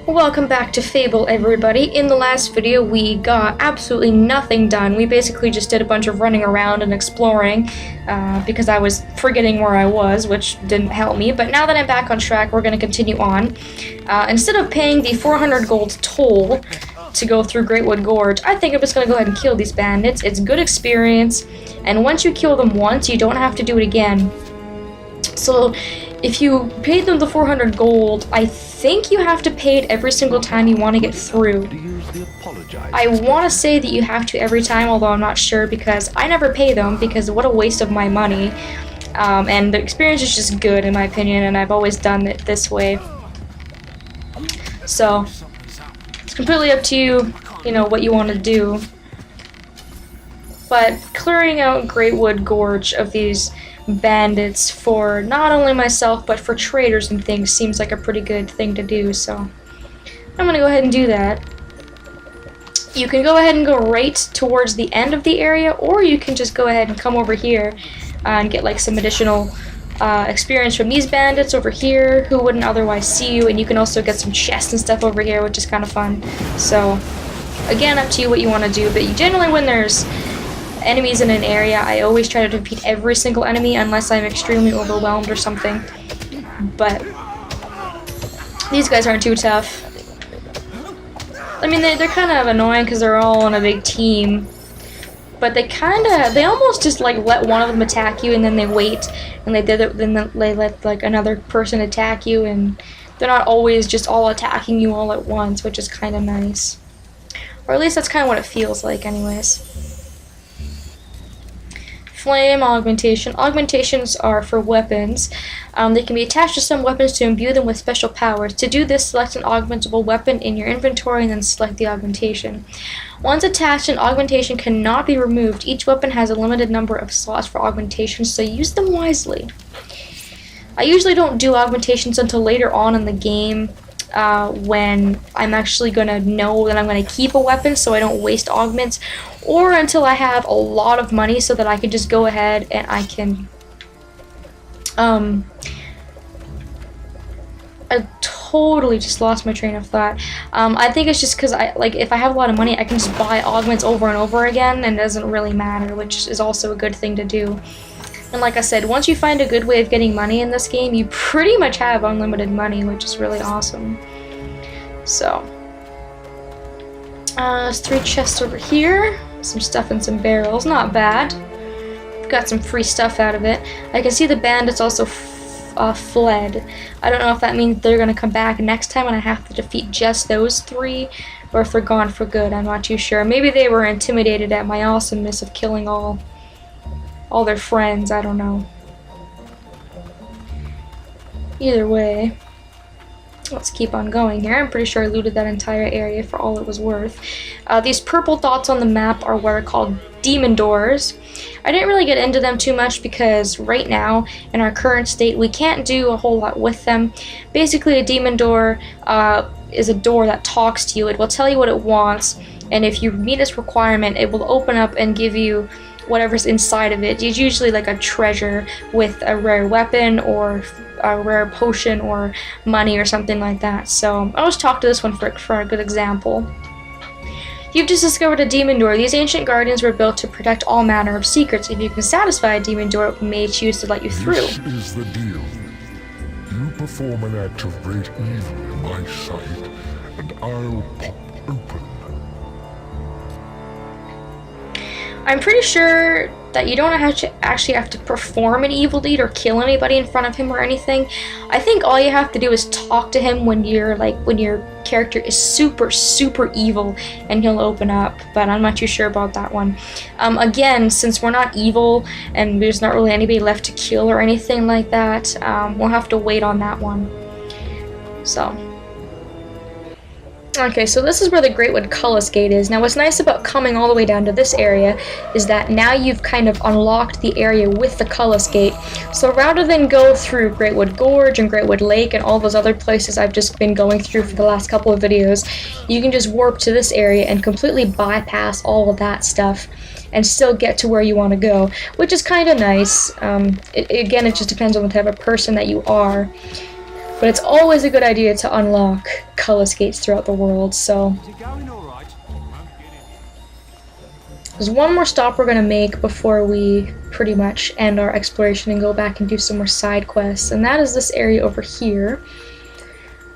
Welcome back to Fable, everybody. In the last video, we got absolutely nothing done. We basically just did a bunch of running around and exploring because I was forgetting where I was, which didn't help me. But now that I'm back on track, we're going to continue on. Instead of paying the 400 gold toll to go through Greatwood Gorge, I think I'm just going to go ahead and kill these bandits. It's good experience, and once you kill them once, you don't have to do it again. So if you paid them the 400 gold, I think you have to pay it every single time you want to get through. I want to say that you have to every time, although I'm not sure because I never pay them because what a waste of my money. And the experience is just good in my opinion, and I've always done it this way. So it's completely up to you, you know, what you want to do. But clearing out Greatwood Gorge of these bandits for not only myself but for traders and things seems like a pretty good thing to do, so I'm gonna go ahead and do that. You can go ahead and go right towards the end of the area, or you can just go ahead and come over here and get like some additional experience from these bandits over here who wouldn't otherwise see you, and you can also get some chests and stuff over here, which is kind of fun. So again, up to you what you want to do, but you generally, when there's enemies in an area, I always try to defeat every single enemy unless I'm extremely overwhelmed or something. But these guys aren't too tough. I mean, they're kind of annoying because they're all on a big team. But they almost just like let one of them attack you and then they wait and then they let like another person attack you, and they're not always just all attacking you all at once, which is kind of nice. Or at least that's kind of what it feels like anyways. Flame augmentation. Augmentations are for weapons. They can be attached to some weapons to imbue them with special powers. To do this, select an augmentable weapon in your inventory and then select the augmentation. Once attached, an augmentation cannot be removed. Each weapon has a limited number of slots for augmentations, so use them wisely. I usually don't do augmentations until later on in the game, when I'm actually going to know that I'm going to keep a weapon so I don't waste augments, or until I have a lot of money so that I can just go ahead and I can I totally just lost my train of thought. I think it's just because if I have a lot of money, I can just buy augments over and over again and it doesn't really matter, which is also a good thing to do. And like I said, once you find a good way of getting money in this game, you pretty much have unlimited money, which is really awesome. So, there's 3 chests over here, some stuff in some barrels, not bad. Got some free stuff out of it. I can see the bandits also fled. I don't know if that means they're going to come back next time and I have to defeat just those 3, or if they're gone for good, I'm not too sure. Maybe they were intimidated at my awesomeness of killing all their friends, I don't know. Either way, let's keep on going here. I'm pretty sure I looted that entire area for all it was worth. These purple dots on the map are what are called demon doors. I didn't really get into them too much because right now, in our current state, we can't do a whole lot with them. Basically, a demon door is a door that talks to you. It will tell you what it wants, and if you meet this requirement, it will open up and give you whatever's inside of it. It's usually like a treasure with a rare weapon or a rare potion or money or something like that. So I'll just talk to this one for a good example. You've just discovered a demon door. These ancient guardians were built to protect all manner of secrets. If you can satisfy a demon door, it may choose to let you through. This is the deal. You perform an act of great evil in my sight, and I'll pop open. I'm pretty sure that you don't actually have to perform an evil deed or kill anybody in front of him or anything. I think all you have to do is talk to him when your character is super evil, and he'll open up, but I'm not too sure about that one. Again, since we're not evil and there's not really anybody left to kill or anything like that, we'll have to wait on that one. So okay, so this is where the Greatwood Cullis Gate is. Now what's nice about coming all the way down to this area is that now you've kind of unlocked the area with the Cullis Gate. So rather than go through Greatwood Gorge and Greatwood Lake and all those other places I've just been going through for the last couple of videos, you can just warp to this area and completely bypass all of that stuff and still get to where you want to go, which is kind of nice. Again, it just depends on the type of person that you are. But it's always a good idea to unlock Cullis gates throughout the world, so... There's one more stop we're gonna make before we pretty much end our exploration and go back and do some more side quests, and that is this area over here,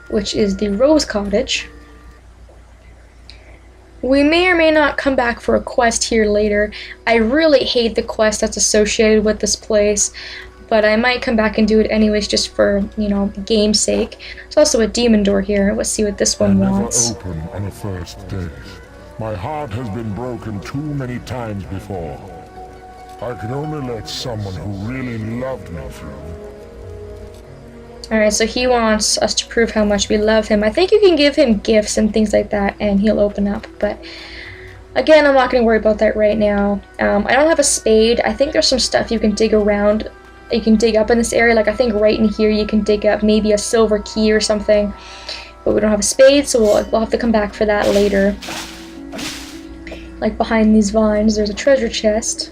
which is the Rose Cottage. We may or may not come back for a quest here later. I really hate the quest that's associated with this place, but I might come back and do it anyways just for, you know, game's sake. There's also a demon door here. Let's see what this one wants. Never open on a first date. My heart has been broken too many times before. I can only let someone who really loved me through. Alright, so he wants us to prove how much we love him. I think you can give him gifts and things like that, and he'll open up, but again, I'm not going to worry about that right now. I don't have a spade. I think there's some stuff you can dig around, you can dig up in this area. Like, I think right in here you can dig up maybe a silver key or something, but we don't have a spade, so we'll have to come back for that later. Like, behind these vines, there's a treasure chest.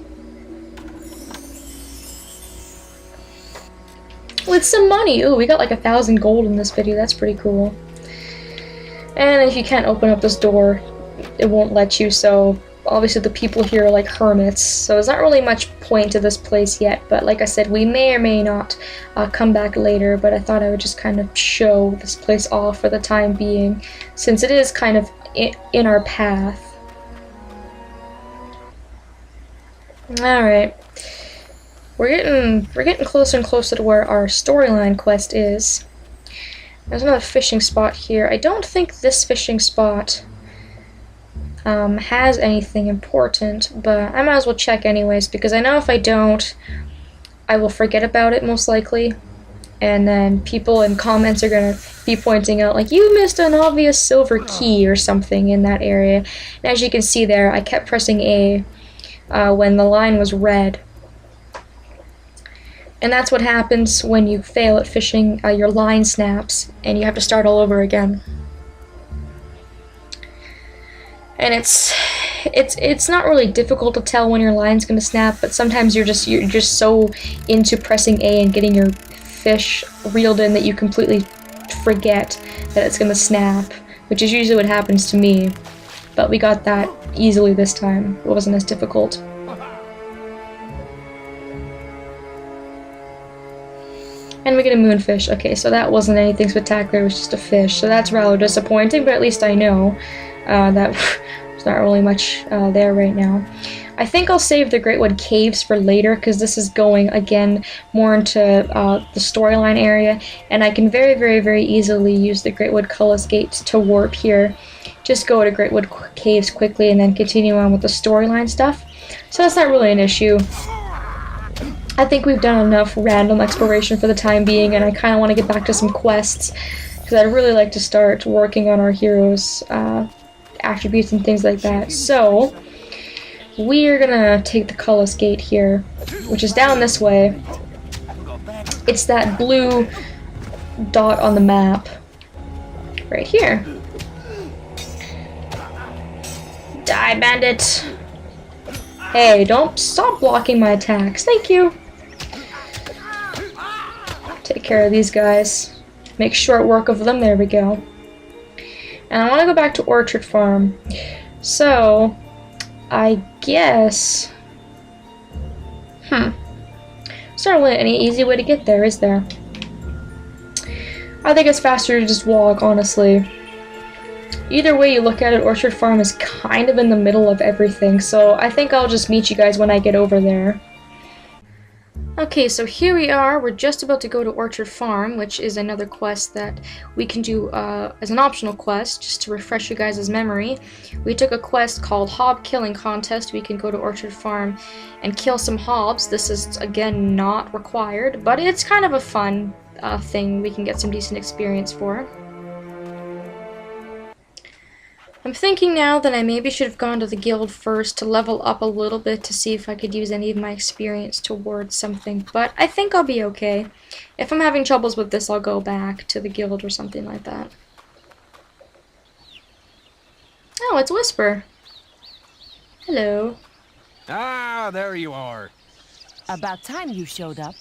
With some money! Ooh, we got like 1,000 gold in this video, that's pretty cool. And if you can't open up this door, it won't let you, so obviously the people here are like hermits, so there's not really much point to this place yet, but like I said, we may or may not come back later, but I thought I would just kind of show this place off for the time being, since it is kind of in our path. Alright. We're getting closer and closer to where our storyline quest is. There's another fishing spot here. I don't think this fishing spot has anything important, but I might as well check anyways, because I know if I don't, I will forget about it most likely, and then people in comments are gonna be pointing out, like, you missed an obvious silver key or something in that area. And as you can see there, I kept pressing A when the line was red. And that's what happens when you fail at fishing. Your line snaps, and you have to start all over again. And it's not really difficult to tell when your line's gonna snap, but sometimes you're just so into pressing A and getting your fish reeled in that you completely forget that it's gonna snap, which is usually what happens to me. But we got that easily this time. It wasn't as difficult. And we get a moonfish. Okay, so that wasn't anything spectacular, it was just a fish. So that's rather disappointing, but at least I know that there's not really much there right now. I think I'll save the Greatwood Caves for later, because this is going, again, more into the storyline area, and I can very, very, very easily use the Greatwood Cullis Gate to warp here. Just go to Greatwood Caves quickly, and then continue on with the storyline stuff. So that's not really an issue. I think we've done enough random exploration for the time being, and I kind of want to get back to some quests, because I'd really like to start working on our heroes' attributes and things like that. So, we're gonna take the Cullis Gate here, which is down this way. It's that blue dot on the map, right here. Die, bandit! Hey, don't stop blocking my attacks. Thank you! Take care of these guys. Make short work of them. There we go. And I want to go back to Orchard Farm. So, I guess... There's not really any easy way to get there, is there? I think it's faster to just walk, honestly. Either way you look at it, Orchard Farm is kind of in the middle of everything, so I think I'll just meet you guys when I get over there. Okay, so here we are. We're just about to go to Orchard Farm, which is another quest that we can do as an optional quest, just to refresh you guys' memory. We took a quest called Hob Killing Contest. We can go to Orchard Farm and kill some Hobbs. This is, again, not required, but it's kind of a fun thing we can get some decent experience for. I'm thinking now that I maybe should have gone to the guild first to level up a little bit to see if I could use any of my experience towards something, but I think I'll be okay. If I'm having troubles with this, I'll go back to the guild or something like that. Oh, it's Whisper. Hello. Ah, there you are. About time you showed up.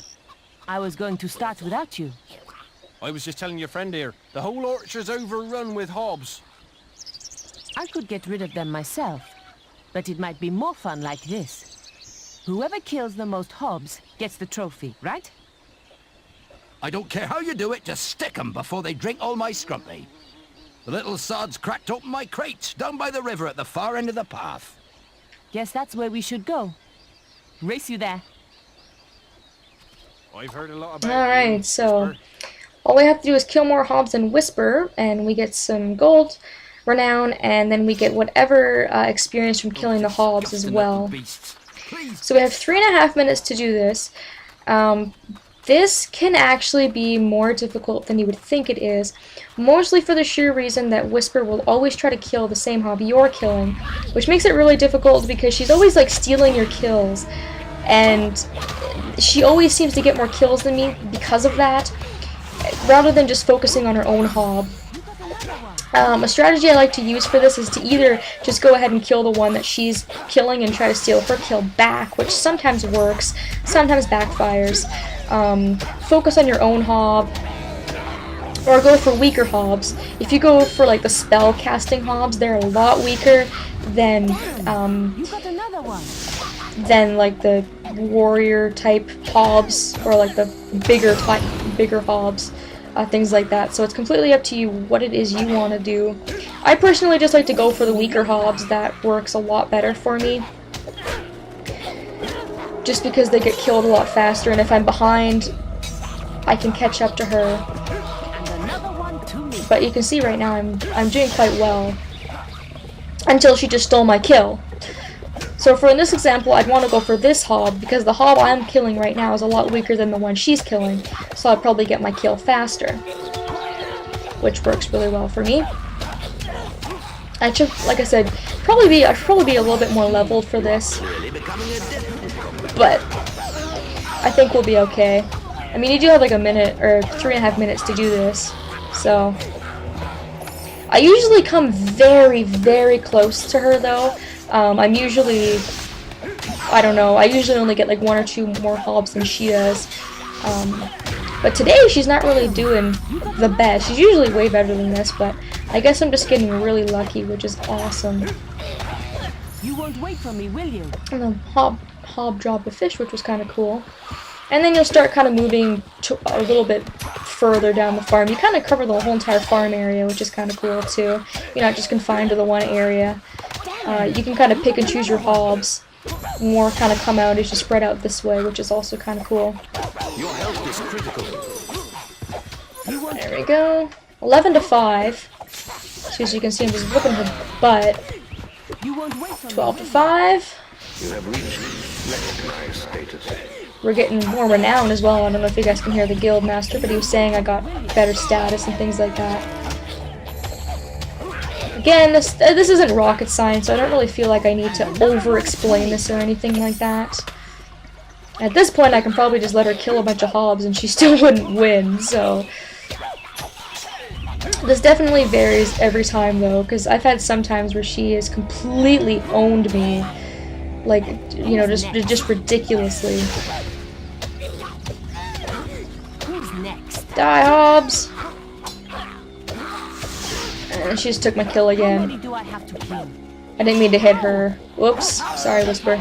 I was going to start without you. I was just telling your friend here, the whole orchard's overrun with Hobbes. I could get rid of them myself, but it might be more fun like this. Whoever kills the most Hobbes gets the trophy, right? I don't care how you do it, just stick 'em before they drink all my scrumpy. The little sods cracked open my crate down by the river at the far end of the path. Guess that's where we should go. Race you there. I've heard a lot about Alright, you, so Whisper. all we have to do is kill more Hobbes and Whisper, and we get some gold, renown, and then we get whatever experience from killing the Hobbes as well. Beasts. Please. So we have 3.5 minutes to do this. This can actually be more difficult than you would think it is, mostly for the sheer reason that Whisper will always try to kill the same Hobb you're killing, which makes it really difficult because she's always like stealing your kills, and she always seems to get more kills than me because of that, rather than just focusing on her own Hobb. A strategy I like to use for this is to either just go ahead and kill the one that she's killing and try to steal her kill back, which sometimes works, sometimes backfires. Focus on your own Hobb, or go for weaker Hobbs. If you go for like the spell casting Hobbs, they're a lot weaker than You got another one. like the warrior type Hobbs, or like the bigger Hobbs. Things like that. So it's completely up to you what it is you want to do. I personally just like to go for the weaker Hobbs. That works a lot better for me. Just because they get killed a lot faster, and if I'm behind, I can catch up to her. And another one to me. But you can see right now I'm doing quite well. Until she just stole my kill. So for in this example, I'd want to go for this Hobb, because the Hobb I'm killing right now is a lot weaker than the one she's killing, so I'll probably get my kill faster, which works really well for me. I should, like I said, I should probably be a little bit more leveled for this, but I think we'll be okay. I mean, you do have like a minute, or 3.5 minutes to do this, so... I usually come very, very close to her, though. I'm usually, I don't know, I usually only get like 1 or 2 more Hobbs than she does. But today she's not really doing the best. She's usually way better than this, but I guess I'm just getting really lucky, which is awesome. You won't wait for me, will you? And then Hobb dropped a fish, which was kind of cool. And then you'll start kind of moving to a little bit further down the farm. You kind of cover the whole entire farm area, which is kind of cool too. You're not just confined to the one area. You can kind of pick and choose your Hobbs. More kind of come out as you spread out this way, which is also kind of cool. Your health is critical. There we go. 11 to 5. So as you can see, I'm just whipping her butt. You won't wait for 12 to 5. You have reached recognized status. We're getting more renown as well. I don't know if you guys can hear the guild master, but he was saying I got better status and things like that. Again, this isn't rocket science, so I don't really feel like I need to over-explain this or anything like that. At this point, I can probably just let her kill a bunch of Hobbs and she still wouldn't win, so... This definitely varies every time, though, because I've had some times where she has completely owned me. Like, you know, just ridiculously. Who's next? Die, Hobbs! And she just took my kill How again. many do I have to kill? I didn't mean to hit her. Whoops. Sorry, Whisper.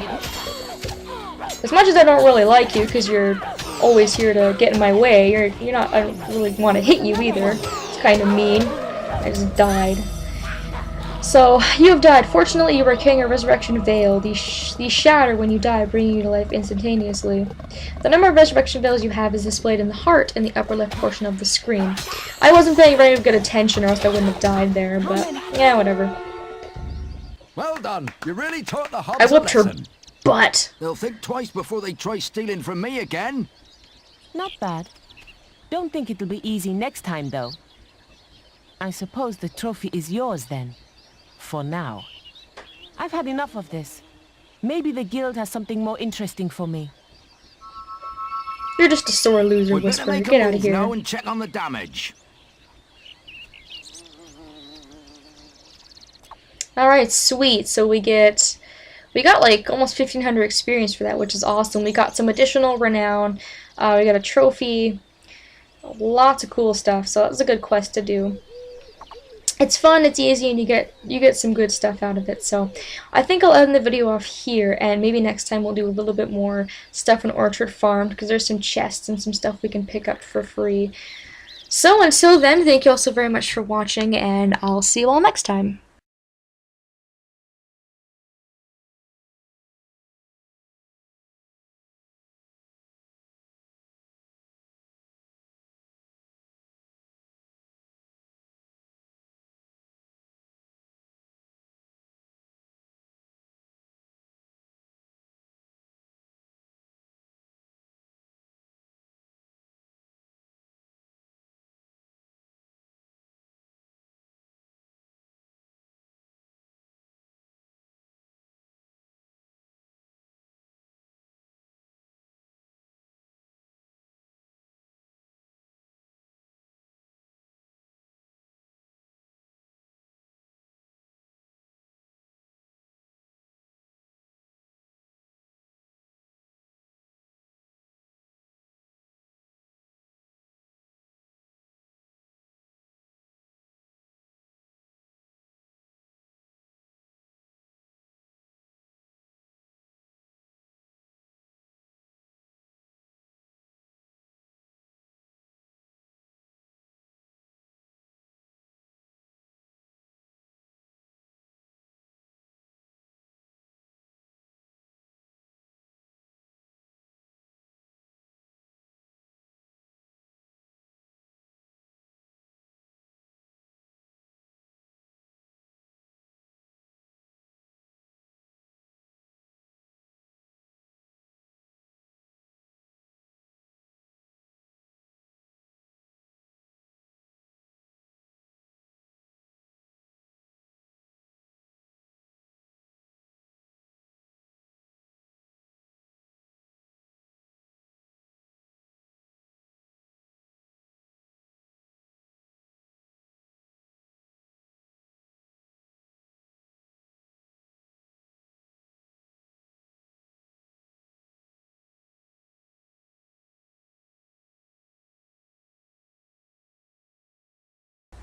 As much as I don't really like you, because you're always here to get in my way, you're not. I don't really want to hit you either. It's kind of mean. I just died. So, you have died. Fortunately, you were carrying a resurrection veil. These shatter when you die, bringing you to life instantaneously. The number of resurrection veils you have is displayed in the heart in the upper left portion of the screen. I wasn't paying very good attention, or else I wouldn't have died there, but yeah, whatever. Well done. You really taught the Hobbs I whooped a her lesson. butt. They'll think twice before they try stealing from me again. Not bad. Don't think it'll be easy next time, though. I suppose the trophy is yours, then. For now. I've had enough of this. Maybe the guild has something more interesting for me. You're just a sore loser, We'd better Whisper. make Get a out of move here. now and check on the damage. Alright, sweet. So we got like almost 1,500 experience for that, which is awesome. We got some additional renown. We got a trophy. lots of cool stuff, so that was a good quest to do. It's fun, it's easy, and you get some good stuff out of it. So I think I'll end the video off here, and maybe next time we'll do a little bit more stuff in Orchard Farm, because there's some chests and some stuff we can pick up for free. So until then, thank you all so very much for watching, and I'll see you all next time.